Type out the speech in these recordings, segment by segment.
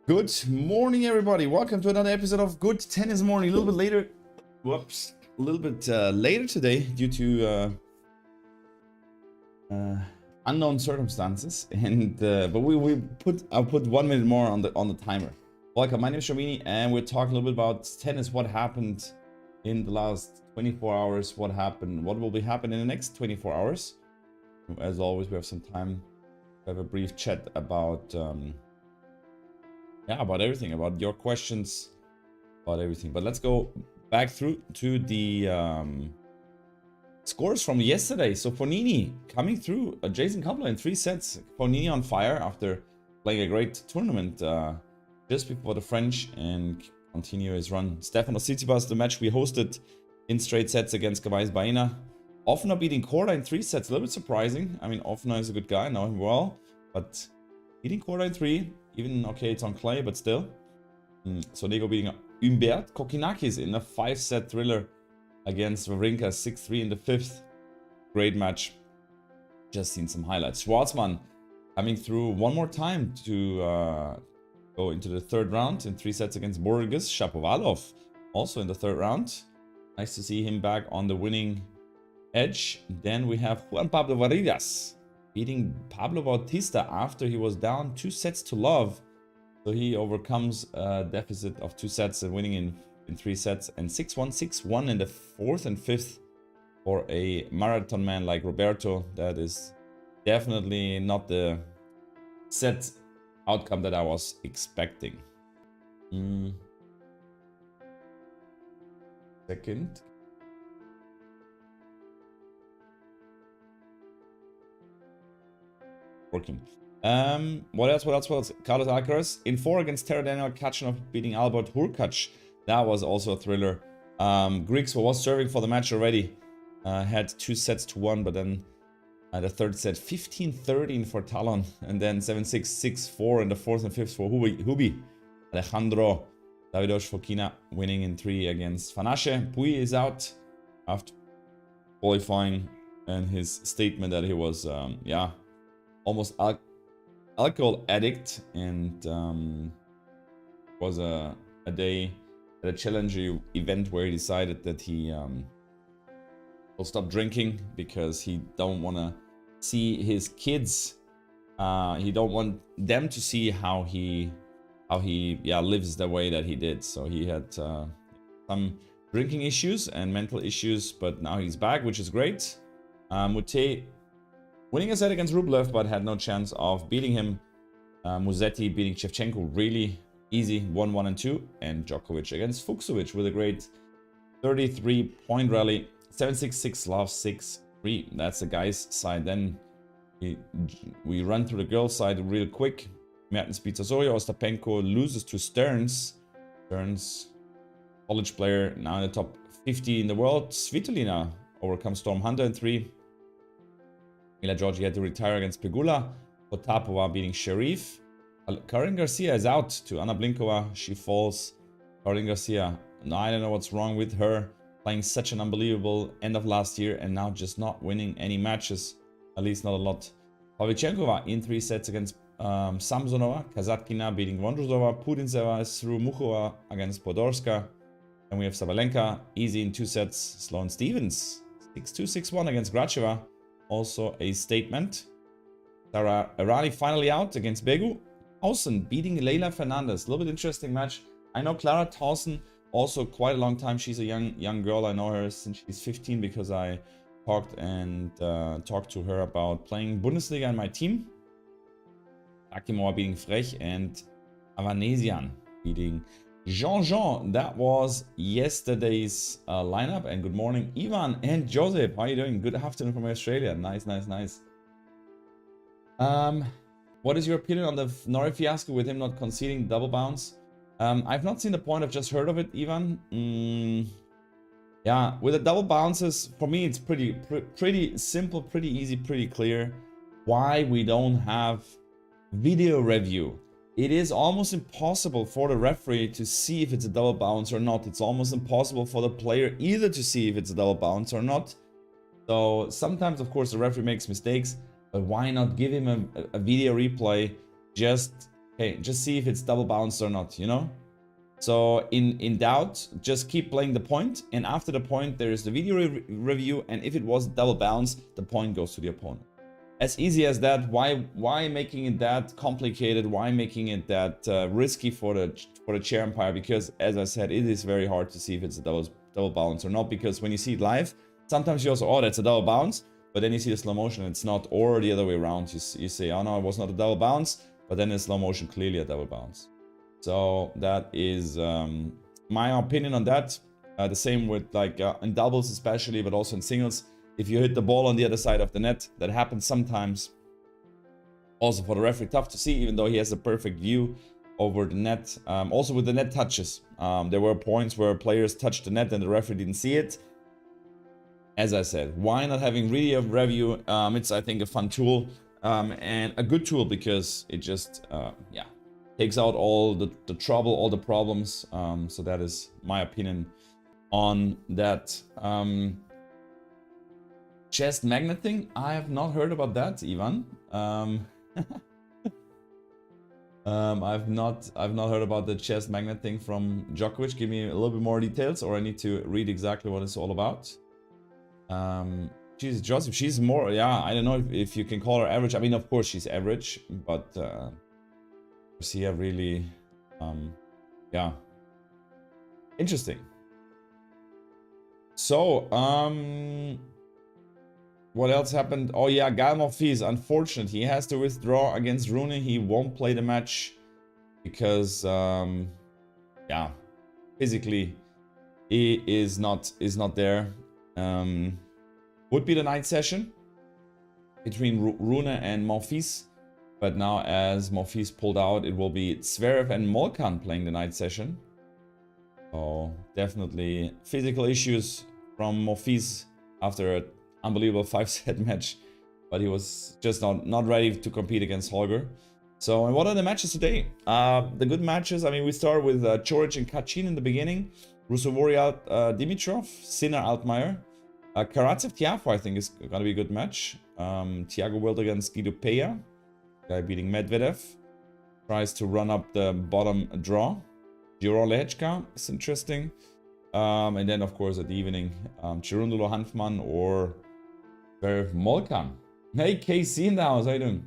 Good morning, everybody. Welcome to another episode of Good Tennis Morning. A little bit later, later today due to unknown circumstances. And but I'll put 1 minute more on the timer. Welcome. My name is Schrambini, and we're talking a little bit about tennis. What happened in the last 24 hours? What happened? What will be happening in the next 24 hours? As always, we have some time to have a brief chat about. About everything, about your questions, about everything. But let's go back through to the scores from yesterday. So Fognini coming through, Jason Kompler in 3 sets. Fognini on fire after playing a great tournament just before the French and continue his run. Stefanos Tsitsipas, the match we hosted in straight sets against Gabais Baena. Offner beating Korda in 3 sets, a little bit surprising. I mean, Offner is a good guy, know him well, but beating Korda in 3. Even, okay, it's on clay, but still. Solinco beating Humbert. Kokinakis in a 5-set thriller against Wawrinka, 6-3 in the 5th. Great match. Just seen some highlights. Schwartzman coming through one more time to go into the 3rd round in 3 sets against Borges. Shapovalov also in the 3rd round. Nice to see him back on the winning edge. Then we have Juan Pablo Varillas beating Pablo Bautista after he was down 2 sets to love. So he overcomes a deficit of 2 sets and winning in 3 sets. And 6-1, 6-1 in the 4th and 5th for a marathon man like Roberto. That is definitely not the set outcome that I was expecting. Second. Working. What else? Carlos Alcaraz in 4 against Tara Daniel Kachanov beating Albert Hurkacz. That was also a thriller. Greeks was serving for the match already. Had 2 sets to 1, but then the 3rd set 15-13 for Talon, and then 7-6, 6-4 in the 4th and 5th for Hubi. Alejandro Davidos Fokina winning in 3 against Fanache. Pui is out after qualifying, and his statement that he was almost alcohol addict, and was a day at a challenger event where he decided that he will stop drinking because he don't want to see his kids. He don't want them to see how he lives the way that he did. So he had some drinking issues and mental issues, but now he's back, which is great. Mute winning a set against Rublev, but had no chance of beating him. Musetti beating Shevchenko really easy, 1-1 and 2. And Djokovic against Fuchsovic with a great 33-point rally. 7-6, 6-love, 6-3. That's the guys' side. Then we run through the girls' side real quick. Mertens beats Osorio. Ostapenko loses to Stearns. Stearns, college player, now in the top 50 in the world. Svitolina overcomes Storm Hunter in 3. Mila Georgi had to retire against Pegula. Potapova beating Sharif. Karin Garcia is out to Anna Blinkova. She falls. Karin Garcia, I don't know what's wrong with her. Playing such an unbelievable end of last year and now just not winning any matches. At least not a lot. Pavlyuchenkova in 3 sets against Samsonova. Kazatkina beating Vondrousova. Putintseva is through Mukhova against Podorska. And we have Sabalenka easy in 2 sets. Sloane Stevens 6-2, 6-1 against Gracheva. Also a statement. Sarah Errani finally out against Begu. Towson beating Leila Fernandez. A little bit interesting match. I know Clara Towson also quite a long time. She's a young girl. I know her since she's 15 because I talked to her about playing Bundesliga in my team. Akimova beating Frech and Avanesian beating Jean-Jean. That was yesterday's lineup. And good morning, Ivan and Joseph. How are you doing? Good afternoon from Australia. Nice. What is your opinion on the Norrie fiasco with him not conceding double bounce? I've not seen the point. I've just heard of it, Ivan. Yeah, with the double bounces, for me, it's pretty simple, pretty easy, pretty clear. Why we don't have video review. It is almost impossible for the referee to see if it's a double bounce or not. It's almost impossible for the player either to see if it's a double bounce or not. So sometimes, of course, the referee makes mistakes, but why not give him a video replay? Just Okay, just see if it's double bounced or not, you know? So in doubt, just keep playing the point, and after the point there is the video review, and if it was double bounce, the point goes to the opponent. As easy as that. Why making it that complicated? Why making it that risky for the chair umpire? Because as I said, it is very hard to see if it's a double bounce or not, because when you see it live, sometimes you also, oh, that's a double bounce, but then you see the slow motion, it's not, or the other way around. You say, oh no, it was not a double bounce, but then in slow motion, clearly a double bounce. So that is my opinion on that. The same with like in doubles especially, but also in singles. If you hit the ball on the other side of the net, that happens sometimes. Also for the referee, tough to see, even though he has a perfect view over the net. Also with the net touches. There were points where players touched the net and the referee didn't see it. As I said, why not having really a review? It's, I think, a fun tool and a good tool, because it just, yeah, takes out all the trouble, all the problems. So that is my opinion on that. Chest magnet thing, I have not heard about that, Ivan. I've not heard about the chest magnet thing from Djokovic. Give me a little bit more details, or I need to read exactly what it's all about. She's Joseph. She's more, yeah. I don't know if you can call her average. I mean, of course she's average, but Garcia really, yeah, interesting. So, what else happened? Oh yeah, Galmorphis, unfortunate. He has to withdraw against Rune. He won't play the match because, yeah, physically he is not there. Would be the night session between Rune and Monfils, but now as Monfils pulled out, it will be Zverev and Molkan playing the night session. So definitely physical issues from Monfils after an unbelievable 5-set match, but he was just not ready to compete against Holger. So, and what are the matches today? The good matches, I mean, we start with Coric and Kachin in the beginning, Rusevori Dimitrov, Sinner Altmaier, Karatsev Tiafoe, I think, is gonna be a good match. Thiago Wild against Guido Pella, guy beating Medvedev, tries to run up the bottom draw. Giron Lehechka is interesting. And then, of course, at the evening, Cherundolo Hanfman or Zverev Molkan. Hey, KC in the house, how you doing?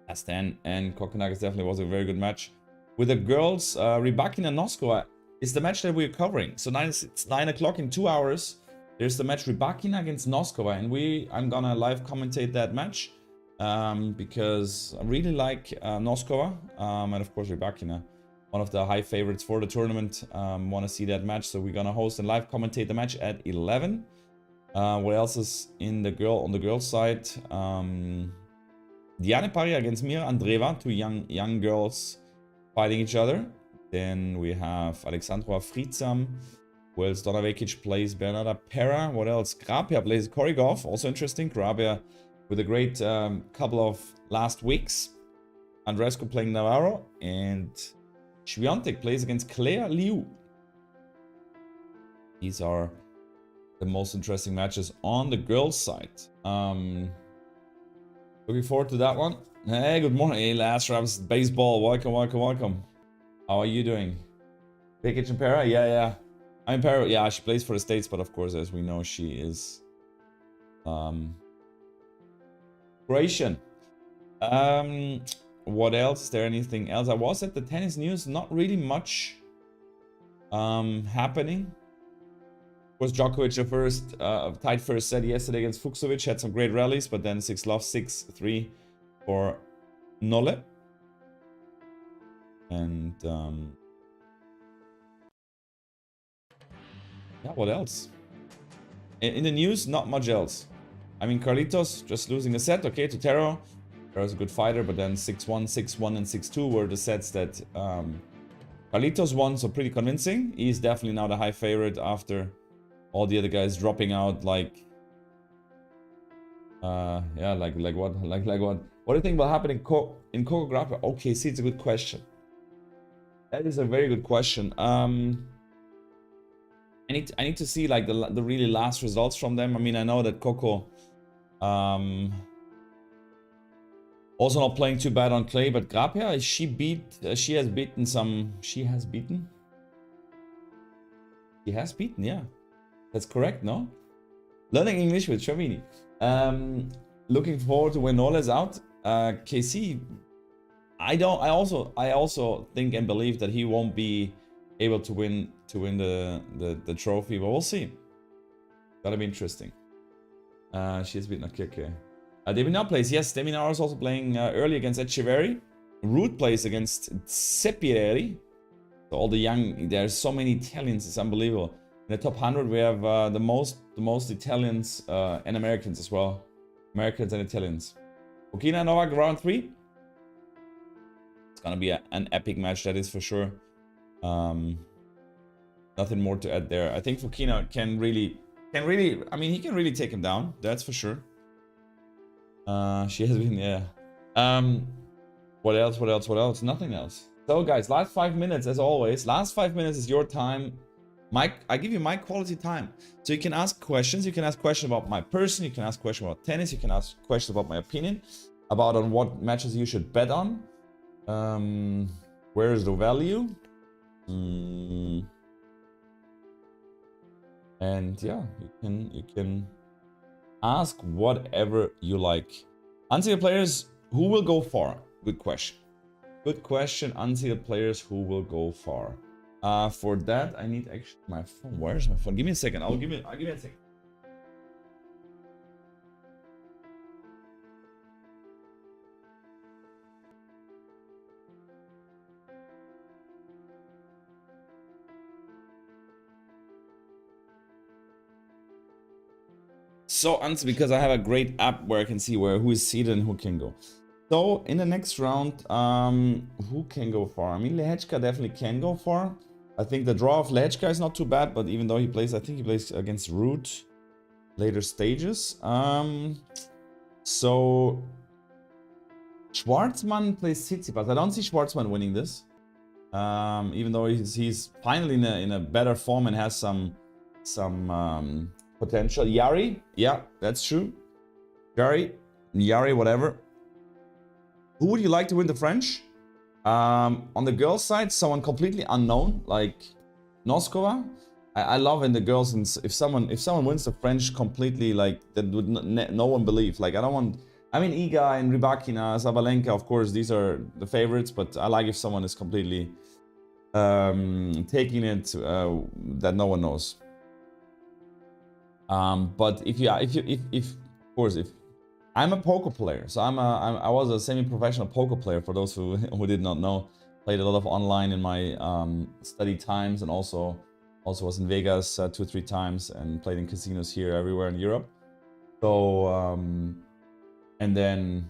Astan and Kokonakis definitely was a very good match. With the girls, Rybakina Noskova is the match that we're covering. So it's 9 o'clock in 2 hours. There's the match Rybakina against Noskova, and I'm gonna live commentate that match because I really like Noskova and of course Rybakina, one of the high favorites for the tournament. Want to see that match, so we're gonna host and live commentate the match at 11. What else is on the girls' side? Diane Parry against Mira Andreeva, two young girls fighting each other. Then we have Alexandra Friedsam. Who else? Donna Vekic plays Bernarda Pera. What else? Grabher plays Korigov. Also interesting. Grabher with a great couple of last weeks. Andreescu playing Navarro. And Swiatek plays against Claire Liu. These are the most interesting matches on the girls' side. Looking forward to that one. Hey, good morning. Hey, Last Rams Baseball. Welcome, welcome, welcome. How are you doing? Vekic and Pera? Yeah. I'm Pera. Yeah, she plays for the States, but of course, as we know, she is Croatian. What else? Is there anything else? I was at the tennis news. Not really much happening. Of course, Djokovic the first tied first set yesterday against Fucsovic, had some great rallies, but then 6-love, 6-3 for Nolle. And yeah, what else? In the news, not much else. I mean, Carlitos just losing a set, okay, to Tero. Tero's a good fighter, but then 6-1, 6-1, and 6-2 were the sets that Carlitos won, so pretty convincing. He's definitely now the high favorite after all the other guys dropping out, like yeah, like what? Like what? What do you think will happen in Coco Grappa? Okay, see, it's a good question. That is a very good question. I need to see like the really last results from them. I mean, I know that Coco Also not playing too bad on clay, but Grapia, she has beaten some, she has beaten, yeah. That's correct, no? Learning English with Schrambini. Looking forward to when Nola's out. KC, I also think and believe that he won't be able to win the trophy, but we'll see. Gotta be interesting. She has beaten okay. Deminar plays, yes, Deminar is also playing early against Echeverri. Root plays against Sepieri. So all the young, there's so many Italians, it's unbelievable. In the top 100 we have the most Italians and Americans as well. Americans and Italians. Fokina Novak round 3. It's gonna be an epic match, that is for sure. Nothing more to add there. I think Fokina can really, I mean, he can really take him down, that's for sure. She has been, yeah. What else? Nothing else. So guys, last 5 minutes as always. Last 5 minutes is your time. I give you my quality time. So you can ask questions. You can ask questions about my person. You can ask questions about tennis. You can ask questions about my opinion. About on what matches you should bet on. Where is the value? And yeah, you can ask whatever you like. Unseeded players, who will go far? Good question. Good question. Unseeded players, who will go far? For that, I need actually my phone. Where's my phone? Give me a second. I'll give me a second. So because I have a great app where I can see who is seated and who can go. So in the next round, who can go far? I mean, Lehechka definitely can go far. I think the draw of Lehechka is not too bad, but even though he plays, I think he plays against Root later stages. So Schwartzman plays Tsitsipas. I don't see Schwartzman winning this. Even though he's finally in a better form and has some potential. Yari, yeah, that's true. Yari, whatever. Who would you like to win the French? On the girls' side, someone completely unknown, like Noskova. I love in the girls, and if someone wins the French completely, like that would no one believe. Like I mean Iga and Rybakina, Sabalenka, of course, these are the favorites, but I like if someone is completely taking it that no one knows. But if of course, if I'm a poker player, so I was a semi-professional poker player for those who did not know. Played a lot of online in my study times, and also was in Vegas 2-3 times, and played in casinos here everywhere in Europe. So and then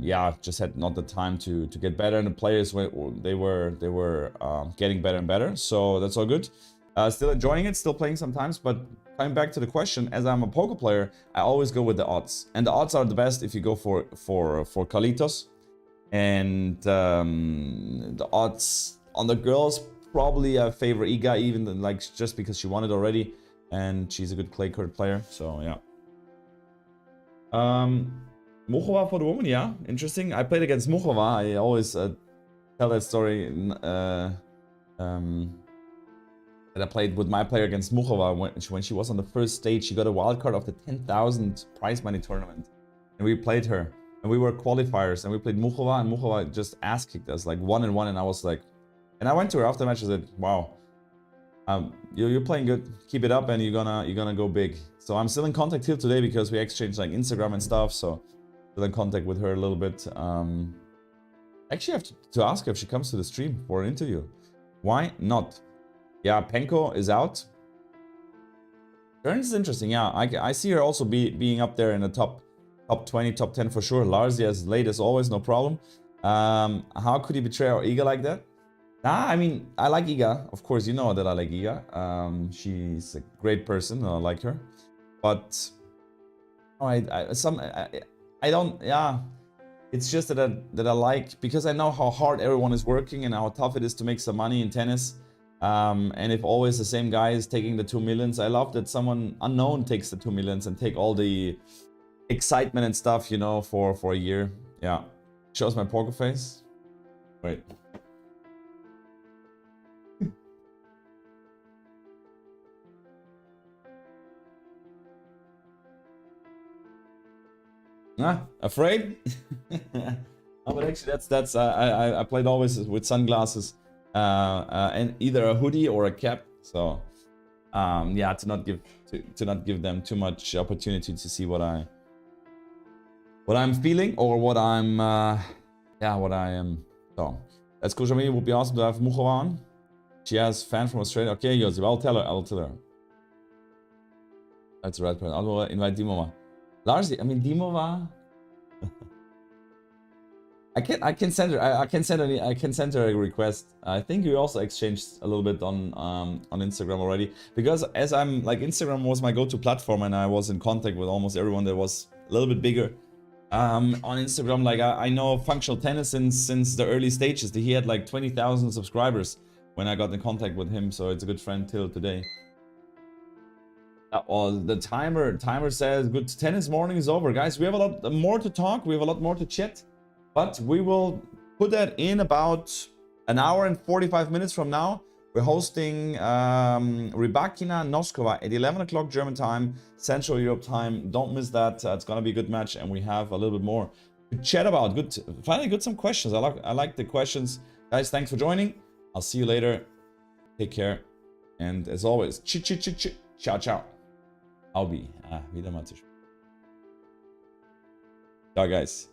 yeah, just had not the time to get better, and the players they were getting better and better. So that's all good. Still enjoying it, still playing sometimes, but coming back to the question, as I'm a poker player, I always go with the odds. And the odds are the best if you go for Carlitos. And the odds on the girls, probably I favor Iga, even like just because she won it already. And she's a good clay court player, so yeah. Muchova for the woman, yeah, interesting. I played against Muchova. I always tell that story. That I played with my player against Muchova when she was on the first stage. She got a wild card of the 10,000 prize money tournament, and we played her, and we were qualifiers, and we played Muchova, and Muchova just ass kicked us like 1-1, and I was like, and I went to her after the match and said, wow, you're playing good, keep it up, and you're gonna go big. So I'm still in contact till today because we exchanged like Instagram and stuff, so still in contact with her a little bit. Actually, I have to ask her if she comes to the stream for an interview. Why not? Yeah, Penko is out. Burns is interesting. Yeah, I see her also being up there in the top 20, top 10 for sure. Larsia as late as always, no problem. How could he betray our Iga like that? Nah, I mean, I like Iga. Of course, you know that I like Iga. She's a great person. I like her. But I don't. Yeah, it's just that I like, because I know how hard everyone is working and how tough it is to make some money in tennis. And if always the same guy is taking the 2 millions, I love that someone unknown takes the 2 millions and take all the excitement and stuff, you know, for a year. Yeah. Shows my poker face. Wait. Ah, afraid? Oh, but actually, that's I played always with sunglasses, and either a hoodie or a cap. So, yeah, to not give them too much opportunity to see what I'm feeling or what I'm what I am. So that's cool. Schrambini, would be awesome to have Muchova on. She has fan from Australia. Okay, Josip, I'll tell her. That's the right point. I'll invite Dimova. Largely, I mean Dimova. I can send her a request. I think we also exchanged a little bit on Instagram already, because as I'm like, Instagram was my go-to platform and I was in contact with almost everyone that was a little bit bigger on Instagram. Like I know Functional Tennis since the early stages. He had like 20,000 subscribers when I got in contact with him, so it's a good friend till today. The timer says good tennis morning is over, guys. We have a lot more to talk, we have a lot more to chat, but we will put that in about an hour and 45 minutes from now. We're hosting Rybakina Noskova at 11 o'clock German time, Central Europe time. Don't miss that. It's gonna be a good match, and we have a little bit more to chat about. Finally got some questions. I like the questions, guys. Thanks for joining. I'll see you later. Take care, and as always, ciao ciao. Wieder mal zu spielen. Ciao, guys.